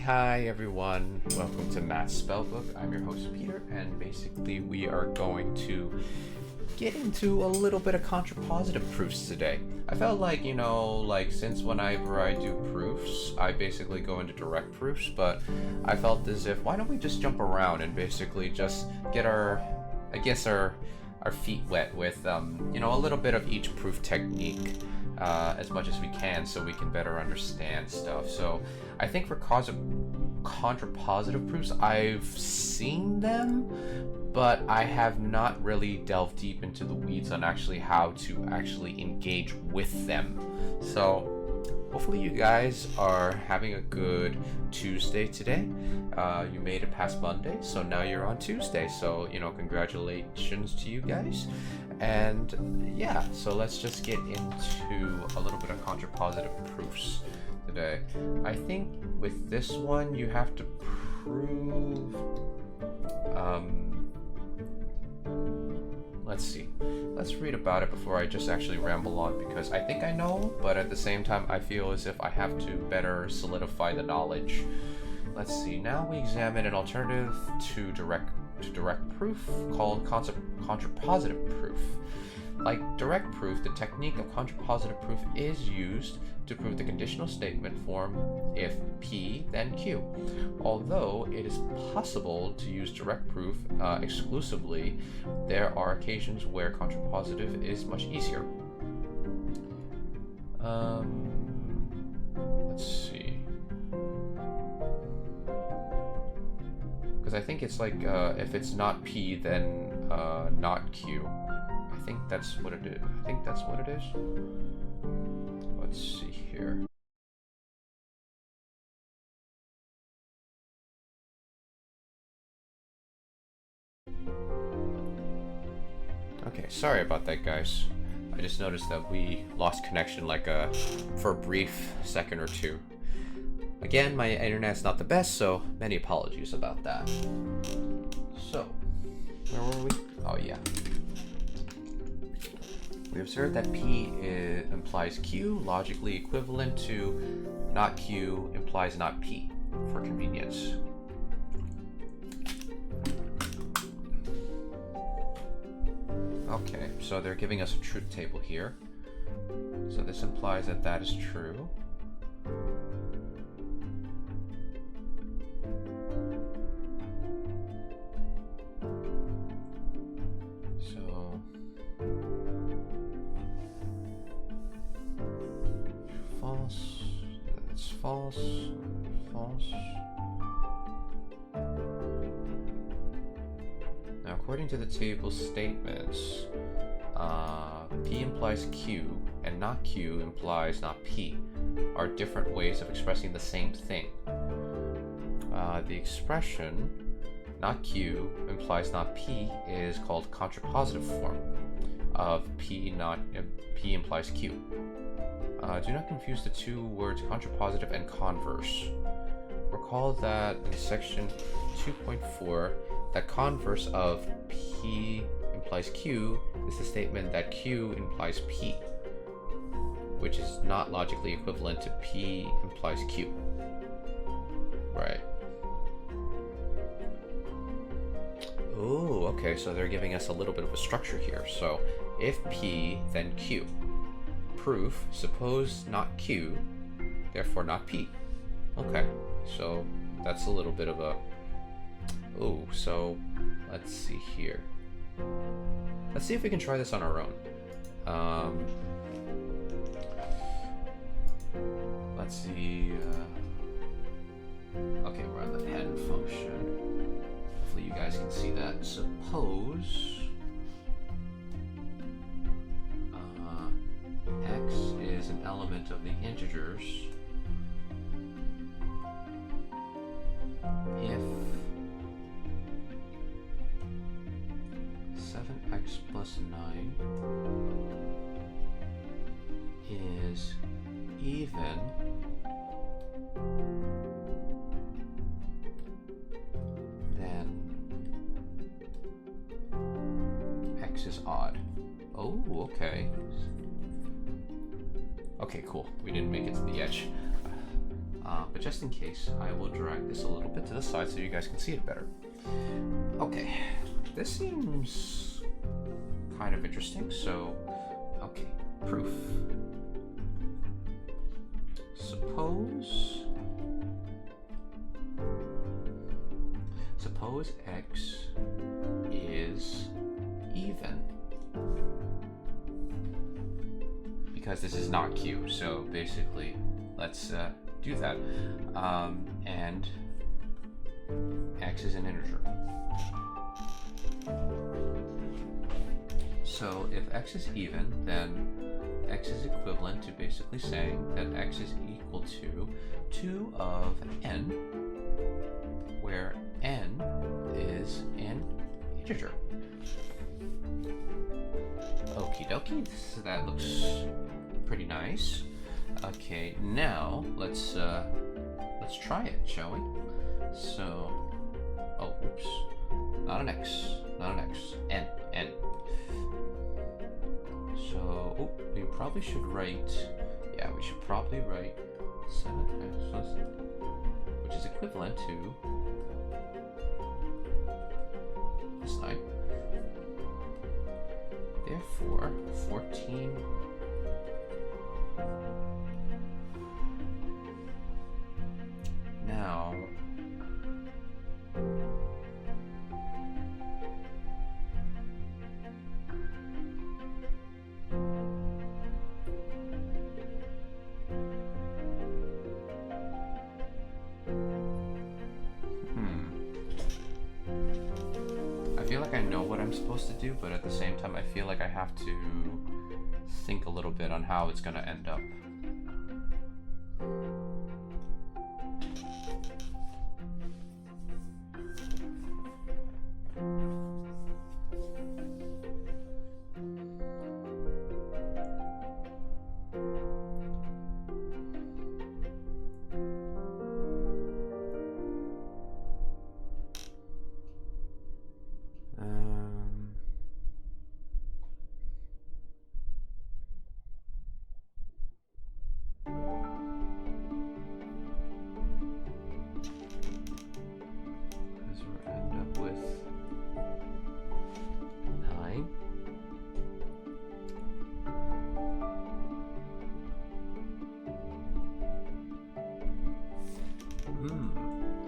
Hi everyone, welcome to Math's Spellbook. I'm your host Peter, and basically we are going to get into a little bit of contrapositive proofs today. I felt like, since whenever I do proofs, I basically go into direct proofs, but I felt as if, why don't we just jump around and basically just get our feet wet with, a little bit of each proof technique. As much as we can so we can better understand stuff. So I think for contrapositive proofs, I've seen them, but I have not really delved deep into the weeds on actually how to actually engage with them. So hopefully you guys are having a good Tuesday today. You made it past Monday, so now you're on Tuesday. So, congratulations to you guys. And yeah, so let's just get into a little bit of contrapositive proofs today. I think with this one, you have to prove, let's see. Let's read about it before I just actually ramble on, because I think I know, but at the same time, I feel as if I have to better solidify the knowledge. Let's see. Now we examine an alternative to direct proof called contrapositive proof. Like direct proof, the technique of contrapositive proof is used to prove the conditional statement form if P then Q. Although it is possible to use direct proof exclusively, there are occasions where contrapositive is much easier. Let's see. Because I think it's like if it's not P, then not Q. I think that's what it is. Let's see here. Okay, sorry about that, guys. I just noticed that we lost connection for a brief second or two. Again, my internet's not the best, so many apologies about that. So, where were we? Oh yeah. We observed that P implies Q, logically equivalent to not Q implies not P, for convenience. Okay, so they're giving us a truth table here. So this implies that that is true. That's false. Now, according to the table statements, P implies Q and not Q implies not P are different ways of expressing the same thing. The expression not Q implies not P is called contrapositive form of P implies Q. Do not confuse the two words contrapositive and converse. Recall that in section 2.4, that converse of P implies Q is the statement that Q implies P, which is not logically equivalent to P implies Q. Right. Oh, okay, so they're giving us a little bit of a structure here. So, if P, then Q. Proof, suppose not Q, therefore not P. Okay, so that's a little bit of a... Oh, so let's see here. Let's see if we can try this on our own. Let's see... Okay, we're on the pen function. Hopefully you guys can see that. Suppose... X is an element of the integers if 7x plus 9 is even then X is odd. Oh, okay. Okay, cool. We didn't make it to the edge. But just in case, I will drag this a little bit to the side so you guys can see it better. Okay, this seems kind of interesting. So, okay, proof. Suppose x is even. Because this is not q, so basically, let's do that. And x is an integer. So if x is even, then x is equivalent to basically saying that x is equal to 2 of n, where n is an integer. Okie dokie, so that looks pretty nice. Okay, now let's try it, shall we? So, oh, oops, not an x, n. So, oh, we probably should write, yeah, we should probably write 7x, which is equivalent to this 9. Therefore, 14 now I feel like I know what I'm supposed to do, but at the same time I feel like I have to think a little bit on how it's going to end up.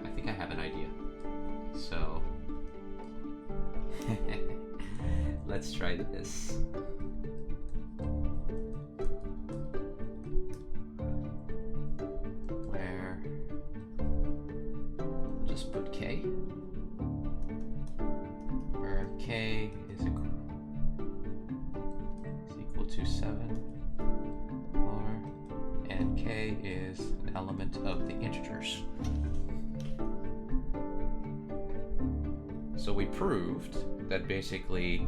I think I have an idea. So, let's try this. Where we'll just put k, where k is equal to 7, and k is an element of the integers. So we proved that basically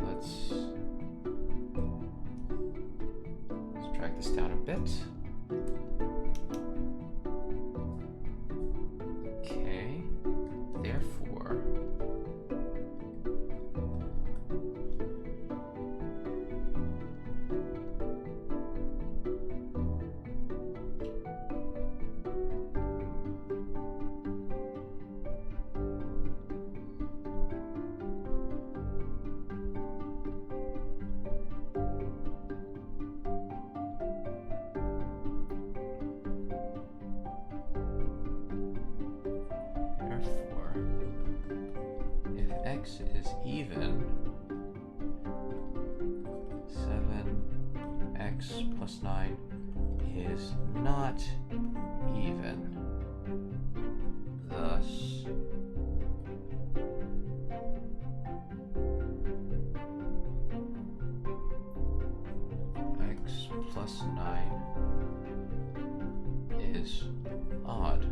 let's drag this down a bit. Okay, therefore if x is even, 7x plus 9 is not even. Thus, x plus 9 is odd.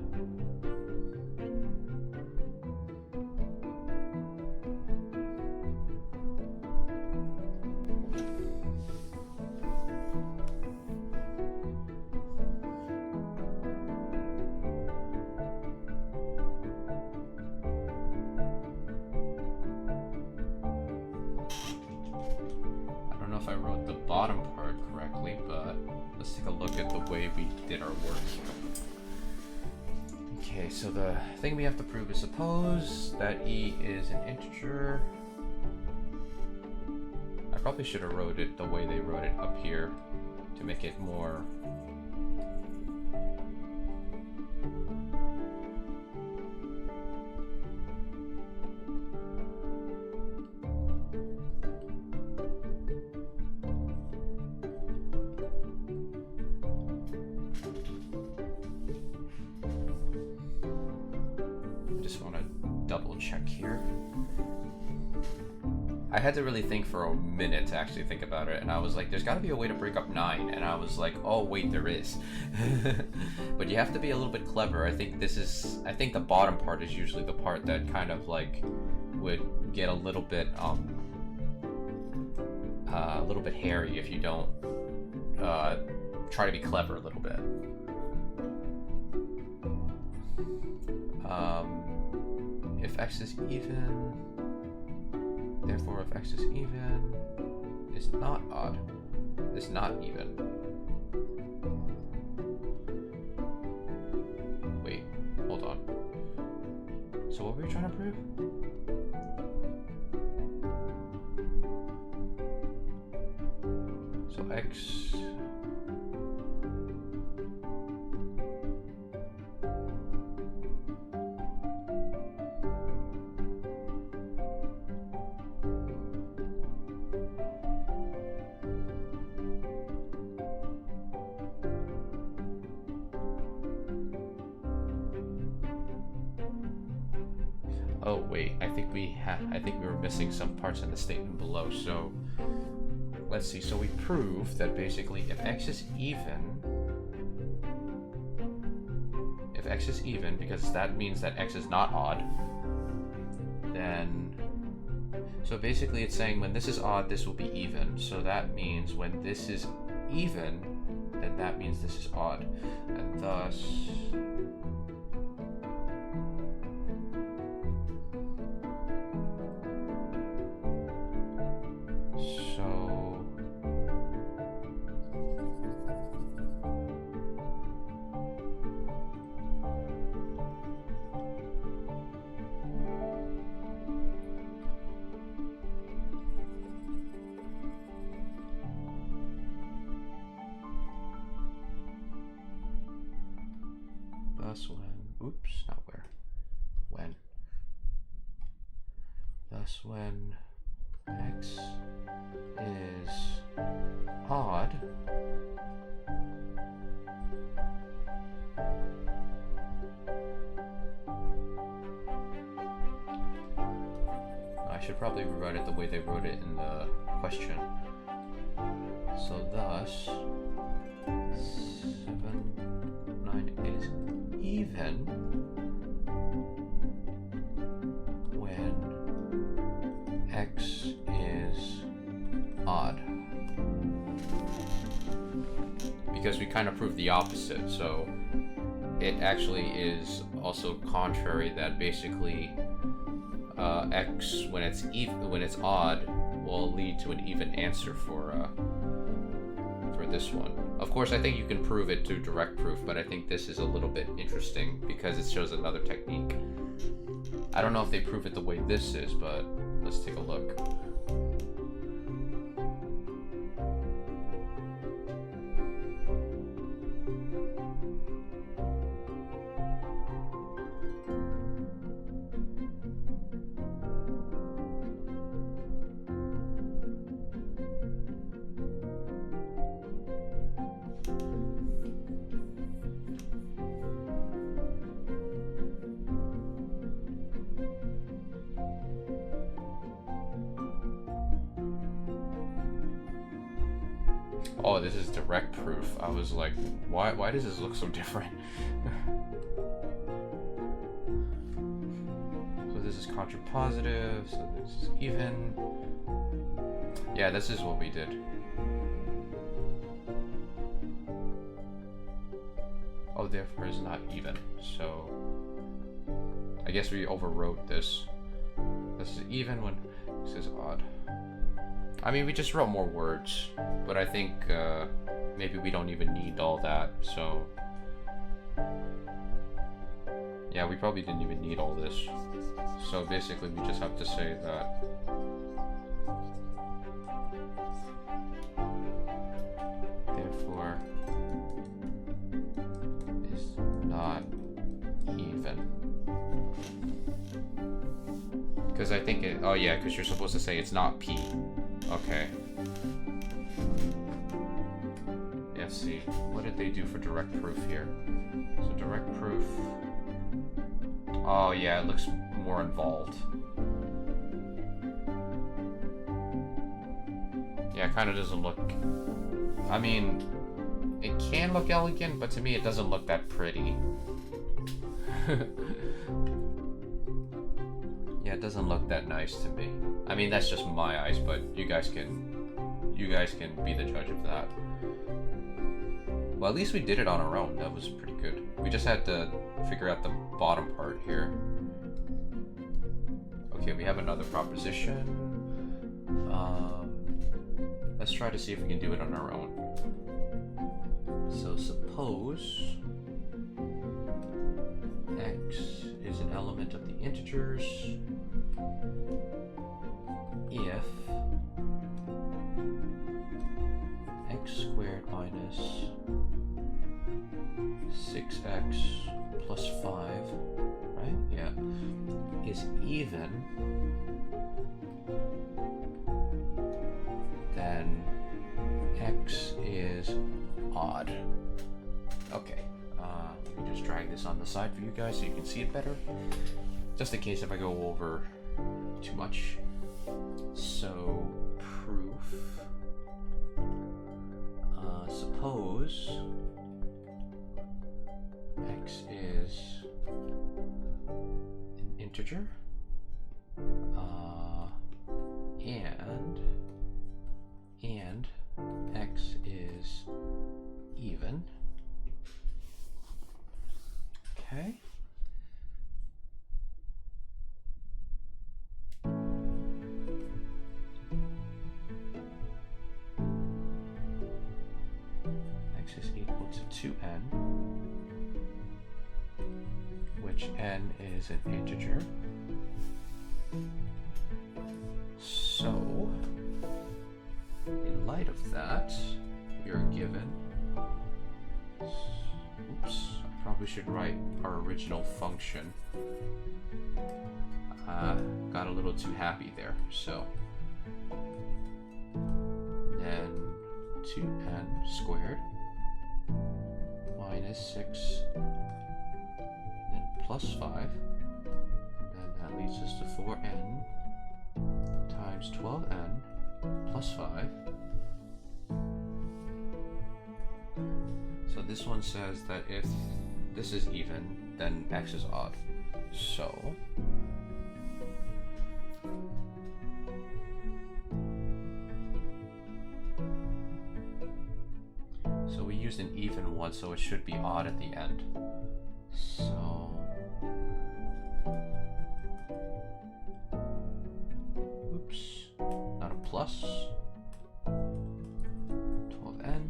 let's take a look at the way we did our work here. Okay, so the thing we have to prove is suppose that e is an integer. I probably should have wrote it the way they wrote it up here to make it more... check here. I had to really think for a minute to actually think about it, and I was like, there's got to be a way to break up 9, and I was like, oh wait, there is. But you have to be a little bit clever. I think the bottom part is usually the part that kind of like would get a little bit hairy if you don't try to be clever a little bit. If x is even, therefore if x is even, it's not odd. It's not even. Wait, hold on. So what were you trying to prove? So x... Oh wait, I think we were missing some parts in the statement below. So let's see. So we proved that basically if x is even, because that means that x is not odd, then so basically it's saying when this is odd, this will be even. So that means when this is even, then that means this is odd, and thus. Thus when x is odd, I should probably rewrite it the way they wrote it in the question. So thus 7, 9 is even when x is odd. Because we kind of proved the opposite, so it actually is also contrary that basically x when it's odd will lead to an even answer for this one. Of course, I think you can prove it to direct proof, but I think this is a little bit interesting because it shows another technique. I don't know if they prove it the way this is, but let's take a look. Oh, this is direct proof. I was like, why does this look so different? So this is contrapositive, so this is even. Yeah, this is what we did. Oh, therefore is not even. So I guess we overwrote this. This is even when this is odd. I mean, we just wrote more words, but I think maybe we don't even need all that, so yeah, we probably didn't even need all this. So basically we just have to say that therefore is not even. Because I think it, oh yeah, because you're supposed to say it's not P. Okay. Let's see, what did they do for direct proof here? So direct proof, oh yeah, it looks more involved. Yeah, it kind of doesn't look, I mean, it can look elegant, but to me it doesn't look that pretty. Yeah, it doesn't look that nice to me. I mean, that's just my eyes, but you guys can be the judge of that. Well, at least we did it on our own. That was pretty good. We just had to figure out the bottom part here. Okay, we have another proposition. Let's try to see if we can do it on our own. So suppose x is an element of the integers if x squared minus 6x plus 5, right? Yeah, is even, then x is odd. Okay, let me just drag this on the side for you guys so you can see it better, just in case if I go over too much. So proof, suppose x is an integer, and x is even. Okay. X is equal to 2n, which n is an integer. So, in light of that, we are given, oops, I probably should write our original function. Got a little too happy there, so then 2n squared minus 6, then plus 5, then that leads us to 4n times 12n plus 5. So this one says that if this is even, then x is odd. So we used an even one, so it should be odd at the end. So oops, not a plus. 12n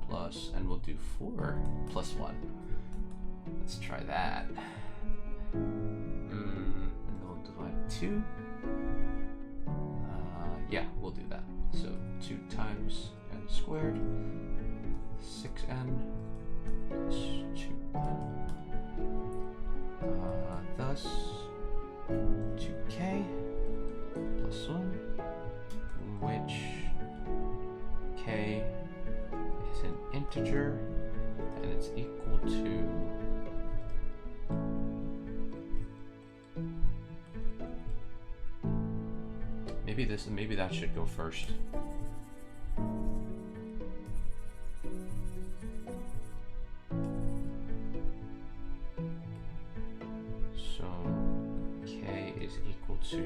plus, and we'll do 4 plus 1. Let's try that. And then we'll divide 2. Yeah, we'll do that. So 2 times n squared, 6n plus 2n. Thus 2k plus 1, which k is an integer and it's equal to maybe that should go first. So k is equal to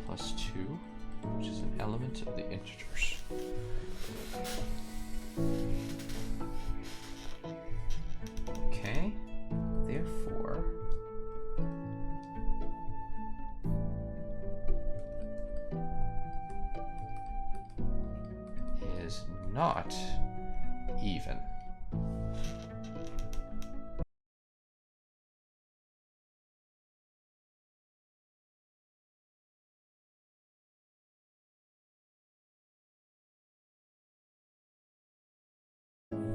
plus 2, which is an element of the integers. Okay, therefore not even.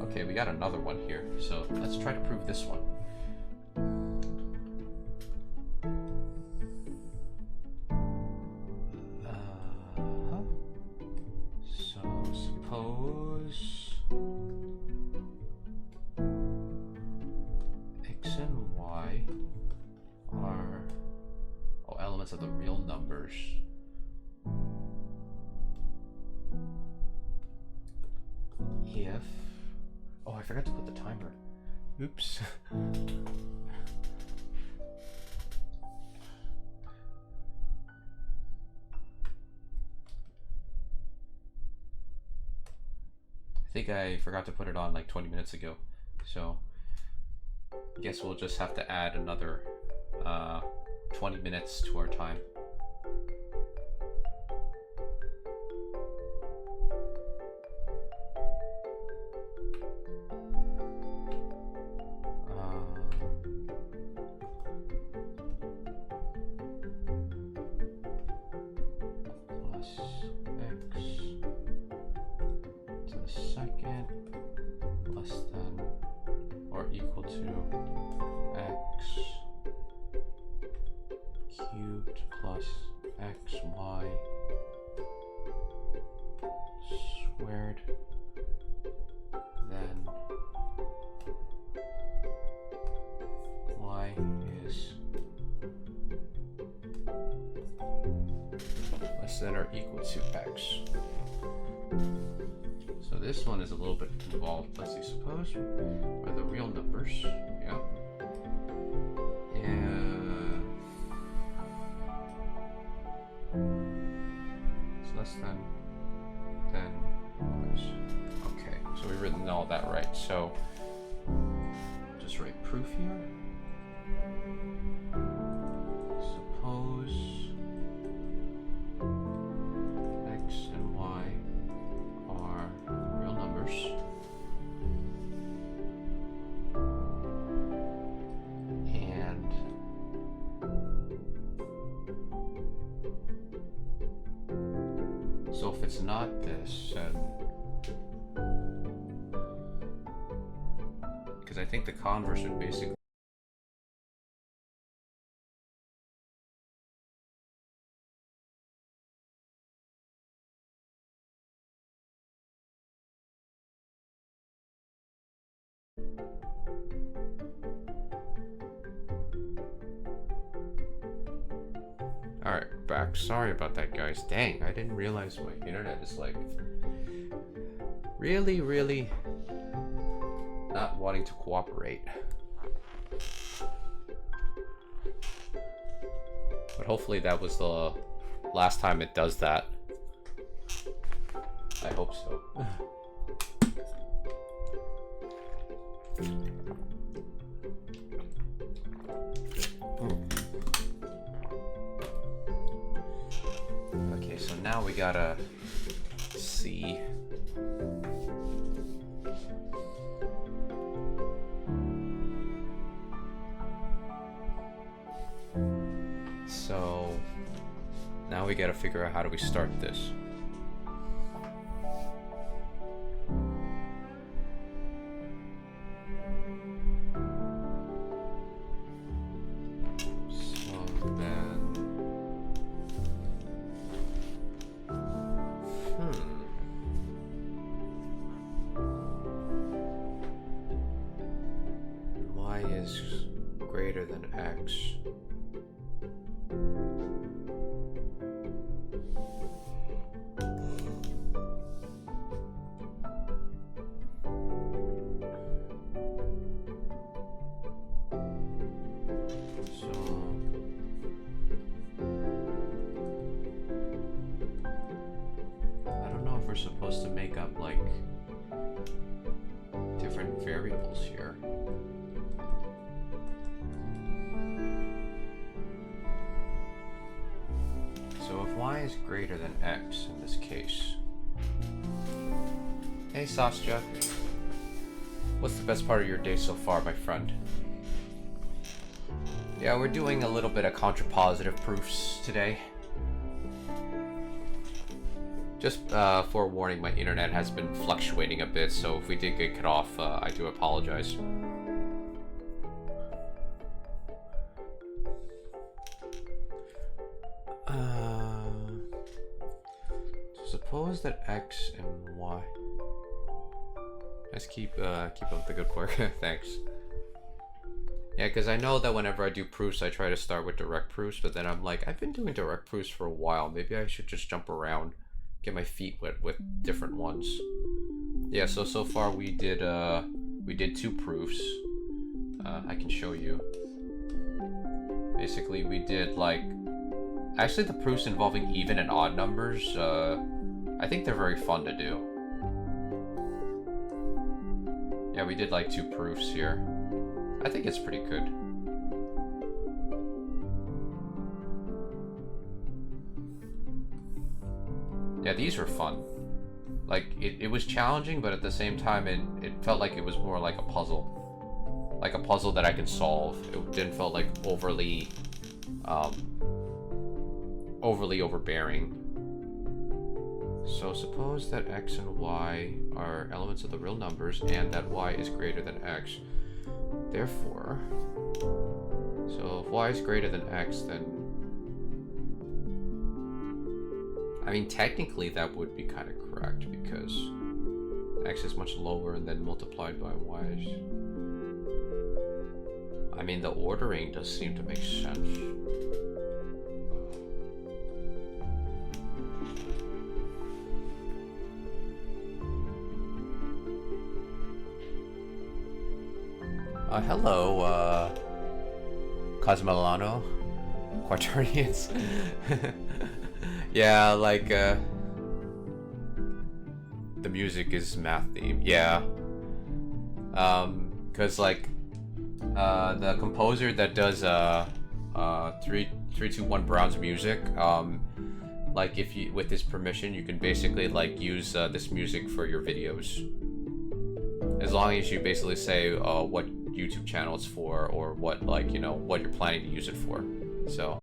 Okay, we got another one here, so let's try to prove this one. So suppose x and y are elements of the real numbers. If I forgot to put the timer. Oops. I think I forgot to put it on like 20 minutes ago, so I guess we'll just have to add another 20 minutes to our time. That are equal to x. So this one is a little bit involved. Let's see, suppose are the real numbers. Yeah. And it's less than was. Okay, so we've written all that right. So just write proof here. Suppose x and y are real numbers. And so if it's not this, because I think the converse would basically Alright, back. Sorry about that, guys. Dang, I didn't realize my internet is like really not wanting to cooperate. But hopefully that was the last time it does that. I hope so. Okay, so now we gotta see. So now we gotta figure out how do we start this. Greater than x. So I don't know if we're supposed to make up like different variables here. So if y is greater than x in this case, Hey Sascha, what's the best part of your day so far, my friend? Yeah, we're doing a little bit of contrapositive proofs today. Just forewarning, my internet has been fluctuating a bit, so if we did get cut off, I do apologize. Suppose that X and Y. Let's keep up the good work. Thanks. Yeah, because I know that whenever I do proofs, I try to start with direct proofs, but then I'm like, I've been doing direct proofs for a while. Maybe I should just jump around, get my feet wet with different ones. Yeah, so far we did 2 proofs. I can show you. Basically, we did like, actually the proofs involving even and odd numbers, I think they're very fun to do. Yeah, we did like 2 proofs here. I think it's pretty good. Yeah, these were fun. Like, it was challenging, but at the same time, it felt like it was more like a puzzle. Like a puzzle that I can solve. It didn't feel like overly overbearing. So suppose that x and y are elements of the real numbers and that y is greater than x. Therefore, so if y is greater than x, then I mean technically that would be kind of correct because x is much lower and then multiplied by y. I mean the ordering does seem to make sense. Hello, Cosmolano, Quaternians. Yeah, like, the music is math themed, yeah. Cause like, the composer that does, 321 Brown's music, like if you, with his permission, you can basically like use, this music for your videos. As long as you basically say, what YouTube channel it's for or what, like, you know, what you're planning to use it for. So